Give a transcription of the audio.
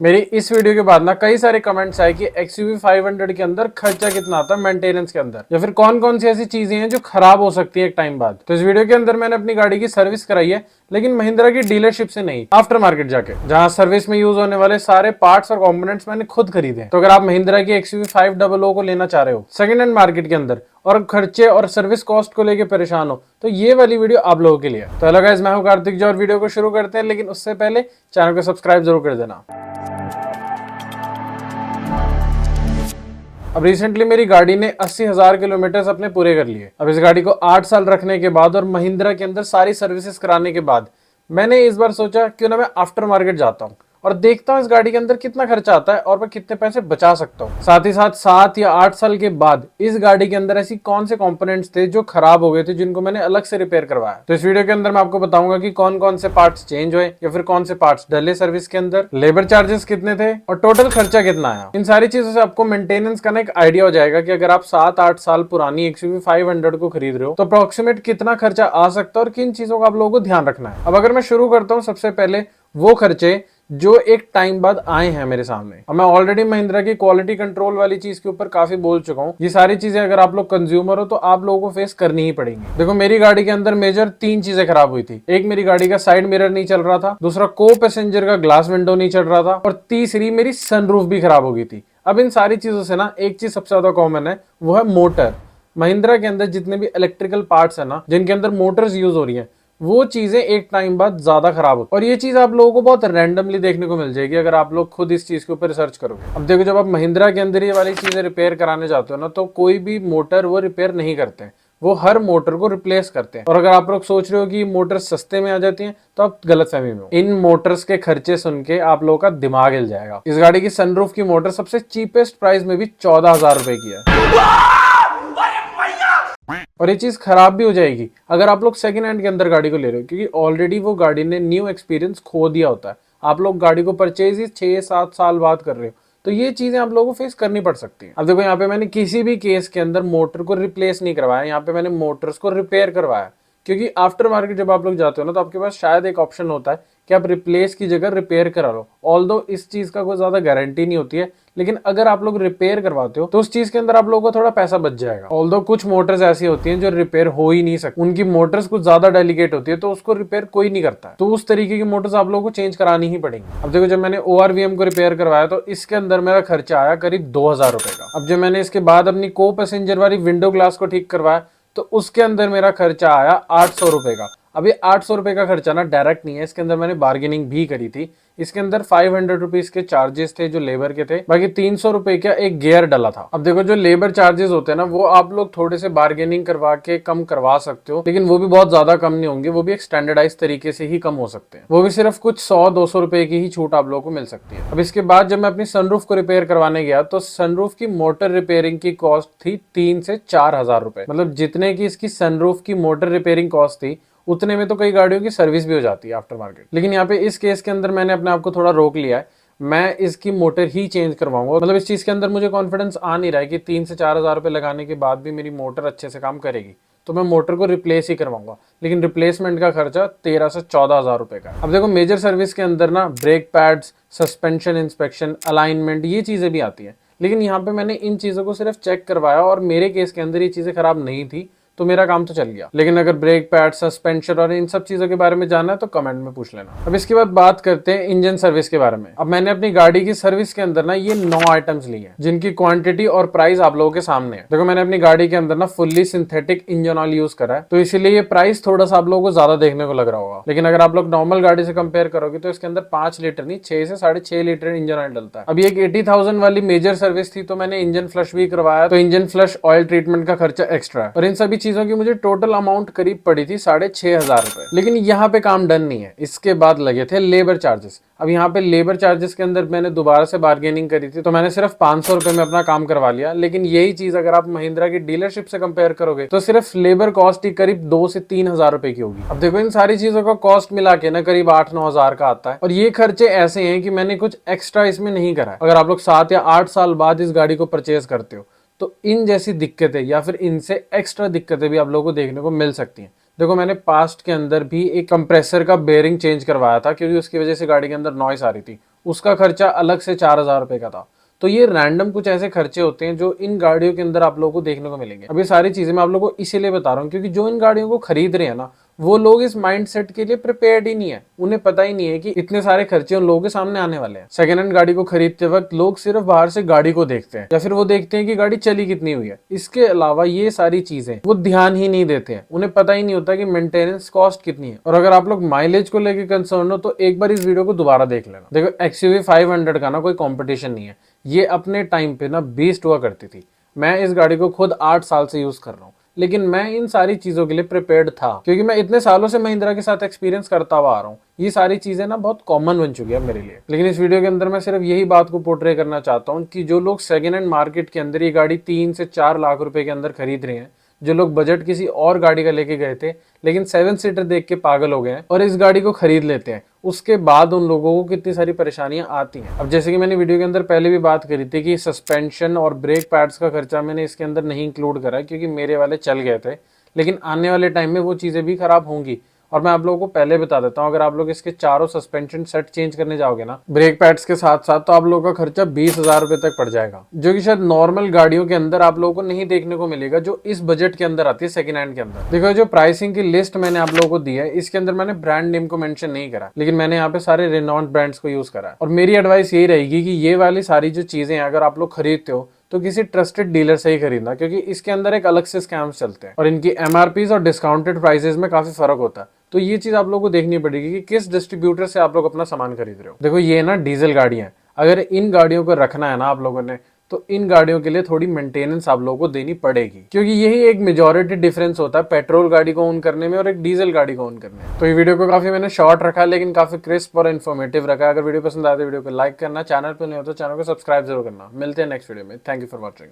मेरी इस वीडियो के बाद ना कई सारे कमेंट्स आए कि XUV 500 के अंदर खर्चा कितना आता है मेंटेनेंस के अंदर, या फिर कौन कौन सी ऐसी चीजें हैं जो खराब हो सकती है एक टाइम बाद। तो इस वीडियो के अंदर मैंने अपनी गाड़ी की सर्विस कराई है, लेकिन महिंद्रा की डीलरशिप से नहीं, आफ्टर मार्केट जाके, जहां सर्विस में यूज होने वाले सारे पार्ट्स और कंपोनेंट्स मैंने खुद खरीदे हैं। तो अगर आप महिंद्रा की XUV 500 को लेना चाह रहे हो सेकंड हैंड मार्केट के अंदर और खर्चे और सर्विस कॉस्ट को लेके परेशान हो, तो ये वाली वीडियो आप लोगों के लिए है। तो हेलो गाइस, मैं हूं कार्तिक जी और वीडियो को शुरू करते हैं, लेकिन उससे पहले चैनल को सब्सक्राइब जरूर कर देना। अब रिसेंटली मेरी गाड़ी ने 80,000 किलोमीटर अपने पूरे कर लिए। अब इस गाड़ी को 8 साल रखने के बाद और महिंद्रा के अंदर सारी सर्विसेज कराने के बाद मैंने इस बार सोचा क्यों ना मैं आफ्टर मार्केट जाता हूँ और देखता हूँ इस गाड़ी के अंदर कितना खर्चा आता है और मैं कितने पैसे बचा सकता हूँ। साथ ही साथ 7 या 8 साल के बाद इस गाड़ी के अंदर ऐसी कौन से कंपोनेंट्स थे जो खराब हो गए थे, जिनको मैंने अलग से रिपेयर करवाया। तो इस वीडियो के अंदर मैं आपको बताऊंगा कि कौन कौन से पार्ट्स चेंज हुए या फिर कौन से पार्ट्स डले सर्विस के अंदर, लेबर चार्जेस कितने थे और टोटल खर्चा कितना आया। इन सारी चीजों से आपको मेंटेनेंस का ना एक आइडिया हो जाएगा कि अगर आप 7-8 साल पुरानी XUV 500 को खरीद रहे हो तो अप्रोक्सीमेट कितना खर्चा आ सकता है और किन चीजों का आप लोगों को ध्यान रखना है। अब अगर मैं शुरू करता हूँ सबसे पहले वो खर्चे जो एक टाइम बाद आए हैं मेरे सामने। अब मैं ऑलरेडी महिंद्रा की क्वालिटी कंट्रोल वाली चीज के ऊपर काफी बोल चुका हूँ। ये सारी चीजें अगर आप लोग कंज्यूमर हो तो आप लोगों को फेस करनी ही पड़ेंगी। देखो, मेरी गाड़ी के अंदर मेजर 3 चीजें खराब हुई थी। एक, मेरी गाड़ी का साइड मिरर नहीं चल रहा था। दूसरा, को पैसेंजर का ग्लास विंडो नहीं चल रहा था। और तीसरी, मेरी सनरूफ भी खराब हो गई थी। अब इन सारी चीजों से ना एक चीज सबसे ज्यादा कॉमन है, वो है मोटर। महिंद्रा के अंदर जितने भी इलेक्ट्रिकल पार्ट्स है ना, जिनके अंदर मोटर्स यूज हो रही है, वो चीजें एक टाइम बाद ज्यादा खराब होती है। और ये चीज आप लोगों को बहुत रैंडमली देखने को मिल जाएगी अगर आप लोग खुद इस चीज के ऊपर रिसर्च करोगे। अब देखो, जब आप महिंद्रा के अंदर ये वाली चीजें रिपेयर कराने जाते हो ना, तो कोई भी मोटर वो रिपेयर नहीं करते हैं, वो हर मोटर को रिप्लेस करते हैं। और अगर आप लोग सोच रहे हो कि मोटर सस्ते में आ जाती हैं, तो आप गलतफहमी में हो। इन मोटर्स के खर्चे सुन के आप लोगों का दिमाग हिल जाएगा। इस गाड़ी की सनरूफ की मोटर सबसे चीपेस्ट प्राइस में भी 14,000 रुपए की है, और ये चीज खराब भी हो जाएगी अगर आप लोग सेकंड हैंड के अंदर गाड़ी को ले रहे हो, क्योंकि ऑलरेडी वो गाड़ी ने न्यू एक्सपीरियंस खो दिया होता है। आप लोग गाड़ी को परचेज ही 6-7 साल बाद कर रहे हो, तो ये चीजें आप लोगों को फेस करनी पड़ सकती है। अब देखो, यहाँ पे मैंने किसी भी केस के अंदर मोटर को रिप्लेस नहीं करवाया, यहाँ पे मैंने मोटर्स को रिपेयर करवाया। क्योंकि आफ्टर मार्केट जब आप लोग जाते हो ना, तो आपके पास शायद एक ऑप्शन होता है कि आप रिप्लेस की जगह रिपेयर करा लो। ऑल्दो इस चीज का कोई ज्यादा गारंटी नहीं होती है, लेकिन अगर आप लोग रिपेयर करवाते हो तो उस चीज के अंदर आप लोगों को थोड़ा पैसा बच जाएगा। ऑल्दो कुछ मोटर्स ऐसी होती हैं जो रिपेयर हो ही नहीं सकती, उनकी मोटर्स कुछ ज्यादा डेलिकेट होती है, तो उसको रिपेयर कोई नहीं करता है, तो उस तरीके की मोटर्स आप लोगों को चेंज करानी ही पड़ेंगी। अब देखो, जब मैंने ORVM को रिपेयर करवाया तो इसके अंदर मेरा खर्चा आया करीब 2,000 रुपए का। अब जब मैंने इसके बाद अपनी को पैसेंजर वाली विंडो ग्लास को ठीक करवाया तो उसके अंदर मेरा खर्चा आया 800 रुपए का। अब ये 800 रुपए का खर्चा ना डायरेक्ट नहीं है, इसके अंदर मैंने बार्गेनिंग भी करी थी। इसके अंदर 500 रुपीज के चार्जेस थे जो लेबर के थे, बाकी 300 रुपए का एक गियर डला था। अब देखो, जो लेबर चार्जेस होते हैं ना, वो आप लोग थोड़े से बार्गेनिंग करवा के कम करवा सकते हो, लेकिन वो भी बहुत ज्यादा कम नहीं होंगे, वो भी एक स्टैंडर्डाइज तरीके से ही कम हो सकते हैं। वो भी सिर्फ कुछ 100-200 रुपए की ही छूट आप लोगों को मिल सकती है। अब इसके बाद जब मैं अपनी सनरूफ को रिपेयर करवाने गया तो सनरूफ की मोटर रिपेयरिंग की कॉस्ट थी 3 से 4,000 रुपए। मतलब जितने की इसकी सनरूफ की मोटर रिपेयरिंग कॉस्ट थी, उतने में तो कई गाड़ियों की सर्विस भी हो जाती है आफ्टर मार्केट। लेकिन यहाँ पे इस केस के अंदर मैंने अपने आप को थोड़ा रोक लिया है, मैं इसकी मोटर ही चेंज करवाऊंगा। मतलब इस चीज के अंदर मुझे कॉन्फिडेंस आ नहीं रहा है कि 3 से 4,000 रुपए लगाने के बाद भी मेरी मोटर अच्छे से काम करेगी, तो मैं मोटर को रिप्लेस ही करवाऊंगा। लेकिन रिप्लेसमेंट का खर्चा 13 से 14,000 रुपए का। अब देखो, मेजर सर्विस के अंदर ना brake pads, suspension inspection, alignment, ये चीजें भी आती है। लेकिन यहाँ पे मैंने इन चीजों को सिर्फ चेक करवाया और मेरे केस के अंदर ये चीजें खराब नहीं थी, तो मेरा काम तो चल गया। लेकिन अगर ब्रेक पैड, सस्पेंशन और इन सब चीजों के बारे में जानना है तो कमेंट में पूछ लेना। अब इसके बाद बात करते हैं इंजन सर्विस के बारे में। अब मैंने अपनी गाड़ी की सर्विस के अंदर ना ये 9 आइटम्स ली हैं, जिनकी क्वांटिटी और प्राइस आप लोगों के सामने है। देखो, मैंने अपनी गाड़ी के अंदर ना fully synthetic engine oil use करा है, तो इसीलिए ये प्राइस थोड़ा सा आप लोगों को ज्यादा देखने को लग रहा होगा। लेकिन अगर आप लोग नॉर्मल गाड़ी से कंपेयर करोगे तो इसके अंदर 5 लीटर नहीं, 6 से 6.5 लीटर इंजन ऑयल डलता है। अभी एक 80,000 वाली मेजर सर्विस थी, तो मैंने इंजन फ्लश भी करवाया, तो इंजन फ्लश ऑयल ट्रीटमेंट का खर्चा एक्स्ट्रा है। और इन सभी चीजों की मुझे टोटल अमाउंट करीब पड़ी थी 6,500 रुपए। लेकिन यहाँ पे काम डन नहीं है, इसके बाद लगे थे लेबर चार्जेस। अब यहाँ पे लेबर चार्जेस के अंदर मैंने दोबारा से बार्गेनिंग करी थी, तो मैंने सिर्फ 500 रुपए में अपना काम करवा लिया। लेकिन यही चीज अगर आप महिंद्रा की डीलरशिप से कंपेयर करोगे तो सिर्फ लेबर कॉस्ट ही करीब 2 से 3,000 रुपए की होगी। अब देखो, इन सारी चीजों का कॉस्ट मिला के ना करीब 8-9 हजार का आता है। और ये खर्चे ऐसे हैं कि मैंने कुछ एक्स्ट्रा इसमें नहीं करा है। अगर आप लोग 7 या 8 साल बाद इस गाड़ी को परचेज करते हो तो इन जैसी दिक्कतें या फिर इनसे एक्स्ट्रा दिक्कतें भी आप लोगों को देखने को मिल सकती हैं। देखो, मैंने पास्ट के अंदर भी एक कंप्रेसर का बेयरिंग चेंज करवाया था, क्योंकि उसकी वजह से गाड़ी के अंदर नॉइस आ रही थी। उसका खर्चा अलग से 4,000 रुपए का था। तो ये रैंडम कुछ ऐसे खर्चे होते हैं जो इन गाड़ियों के अंदर आप लोगों को देखने को मिलेंगे। अब ये सारी चीजें मैं आप लोगों को इसीलिए बता रहा हूँ क्योंकि जो इन गाड़ियों को खरीद रहे हैं ना, वो लोग इस माइंडसेट के लिए प्रिपेयर्ड ही नहीं है। उन्हें पता ही नहीं है कि इतने सारे खर्चे उन लोगों के सामने आने वाले हैं। सेकंड हैंड गाड़ी को खरीदते वक्त लोग सिर्फ बाहर से गाड़ी को देखते हैं या फिर वो देखते हैं कि गाड़ी चली कितनी हुई है। इसके अलावा ये सारी चीजें वो ध्यान ही नहीं देते हैं। उन्हें पता ही नहीं होता कि मेंटेनेंस कॉस्ट कितनी है। और अगर आप लोग माइलेज को लेकर कंसर्न हो तो एक बार इस वीडियो को दोबारा देख लेना। देखो XUV 500 का ना कोई कॉम्पिटिशन नहीं है। ये अपने टाइम पे ना बीस्ट हुआ करती थी। मैं इस गाड़ी को खुद 8 साल से यूज कर रहा हूँ, लेकिन मैं इन सारी चीजों के लिए प्रिपेयर्ड था क्योंकि मैं इतने सालों से महिंद्रा के साथ एक्सपीरियंस करता हुआ आ रहा हूँ। ये सारी चीजें ना बहुत कॉमन बन चुकी है मेरे लिए। लेकिन इस वीडियो के अंदर मैं सिर्फ यही बात को पोर्ट्रे करना चाहता हूँ कि जो लोग सेकेंड हैंड मार्केट के अंदर ये गाड़ी 3 से 4 लाख रुपए के अंदर खरीद रहे हैं, जो लोग बजट किसी और गाड़ी का लेके गए थे लेकिन 7 सीटर देख के पागल हो गए हैं और इस गाड़ी को खरीद लेते हैं, उसके बाद उन लोगों को कितनी सारी परेशानियां आती हैं। अब जैसे कि मैंने वीडियो के अंदर पहले भी बात करी थी कि सस्पेंशन और ब्रेक पैड्स का खर्चा मैंने इसके अंदर नहीं इंक्लूड करा क्योंकि मेरे वाले चल गए थे, लेकिन आने वाले टाइम में वो चीजें भी खराब होंगी। और मैं आप लोगों को पहले बता देता हूँ, अगर आप लोग इसके चारों सस्पेंशन सेट चेंज करने जाओगे ना ब्रेक पैड्स के साथ साथ, तो आप लोगों का खर्चा 20,000 रुपए तक पड़ जाएगा, जो कि शायद नॉर्मल गाड़ियों के अंदर आप लोगों को नहीं देखने को मिलेगा जो इस बजट के अंदर आती है सेकंड हैंड के अंदर। देखो जो प्राइसिंग की लिस्ट मैंने आप लोगों को दी है, इसके अंदर मैंने ब्रांड नेम को मेंशन नहीं करा, लेकिन मैंने यहाँ पे सारे रिनॉन्ड ब्रांड्स को यूज करा है। और मेरी एडवाइस यही रहेगी कि ये वाली सारी जो चीजें अगर आप लोग खरीदते हो तो किसी ट्रस्टेड डीलर से ही खरीदना, क्योंकि इसके अंदर एक अलग से स्कैम्स चलते हैं और इनकी MRPs और डिस्काउंटेड प्राइसेस में काफी फर्क होता है। तो ये चीज आप लोगों को देखनी पड़ेगी कि किस डिस्ट्रीब्यूटर से आप लोग अपना सामान खरीद रहे हो। देखो ये ना डीजल गाड़ियां हैं, अगर इन गाड़ियों को रखना है ना आप लोगों ने, तो इन गाड़ियों के लिए थोड़ी मेंटेनेंस आप लोगों को देनी पड़ेगी, क्योंकि यही एक मेजॉरिटी डिफरेंस होता है पेट्रोल गाड़ी को ओन करने में और एक डीजल गाड़ी को ओन करने में। तो ये वीडियो को काफी मैंने शॉर्ट रखा लेकिन काफी क्रिस्प और इन्फॉर्मेटिव रखा। अगर वीडियो पसंद आए तो वीडियो को लाइक करना, चैनल पर नहीं हो तो चैनल को सब्सक्राइब जरूर करना। मिलते हैं नेक्स्ट वीडियो में। Thank you for watching.